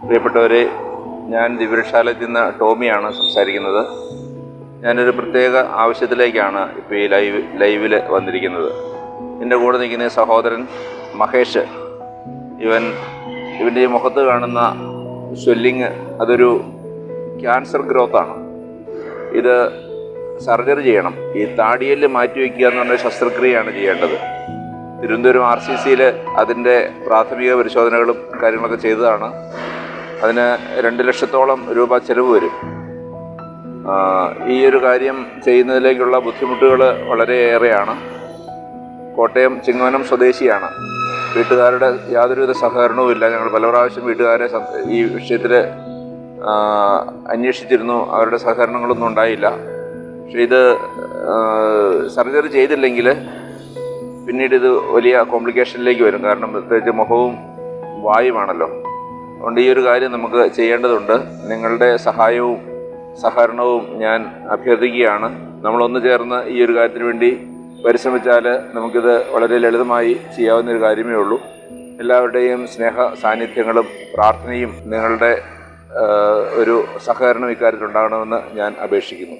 പ്രിയപ്പെട്ടവരെ, ഞാൻ ദിവ്യശാലയിൽ നിന്ന് ടോമിയാണ് സംസാരിക്കുന്നത്. ഞാനൊരു പ്രത്യേക ആവശ്യത്തിലേക്കാണ് ഇപ്പോൾ ഈ ലൈവിൽ വന്നിരിക്കുന്നത്. എൻ്റെ കൂടെ നിൽക്കുന്ന സഹോദരൻ മഹേഷ്, ഇവൻ്റെ ഈ മുഖത്ത് കാണുന്ന സ്വെല്ലിങ് അതൊരു ക്യാൻസർ ഗ്രോത്താണ്. ഇത് സർജറി ചെയ്യണം. ഈ താടിയെല്ല് മാറ്റിവെക്കുക എന്ന് പറഞ്ഞ ശസ്ത്രക്രിയയാണ് ചെയ്യേണ്ടത്. തിരുവനന്തപുരം RCCയിൽ അതിൻ്റെ പ്രാഥമിക പരിശോധനകളും കാര്യങ്ങളൊക്കെ ചെയ്തതാണ്. അതിന് 2 ലക്ഷത്തോളം രൂപ ചെലവ് വരും. ഈ ഒരു കാര്യം ചെയ്യുന്നതിലേക്കുള്ള ബുദ്ധിമുട്ടുകൾ വളരെയേറെയാണ്. കോട്ടയം ചിങ്ങവനം സ്വദേശിയാണ്. വീട്ടുകാരുടെ യാതൊരുവിധ സഹകരണവും ഇല്ല. ഞങ്ങൾ പല പ്രാവശ്യം വീട്ടുകാരെ ഈ വിഷയത്തിൽ അന്വേഷിച്ചിരുന്നു. അവരുടെ സഹകരണങ്ങളൊന്നും ഉണ്ടായില്ല. പക്ഷേ ഇത് സർജറി ചെയ്തില്ലെങ്കിൽ പിന്നീട് ഇത് വലിയ കോംപ്ലിക്കേഷനിലേക്ക് വരും. കാരണം പ്രത്യേകിച്ച് മുഖവും വായുവാണല്ലോ. അതുകൊണ്ട് ഈ ഒരു കാര്യം നമുക്ക് ചെയ്യേണ്ടതുണ്ട്. നിങ്ങളുടെ സഹായവും സഹകരണവും ഞാൻ അഭ്യർത്ഥിക്കുകയാണ്. നമ്മളൊന്നു ചേർന്ന് ഈ ഒരു കാര്യത്തിന് വേണ്ടി പരിശ്രമിച്ചാൽ നമുക്കിത് വളരെ ലളിതമായി ചെയ്യാവുന്നൊരു കാര്യമേ ഉള്ളൂ. എല്ലാവരുടെയും സ്നേഹ സാന്നിധ്യങ്ങളും പ്രാർത്ഥനയും നിങ്ങളുടെ ഒരു സഹകരണം ഇക്കാര്യത്തിൽ ഉണ്ടാകണമെന്ന് ഞാൻ അപേക്ഷിക്കുന്നു.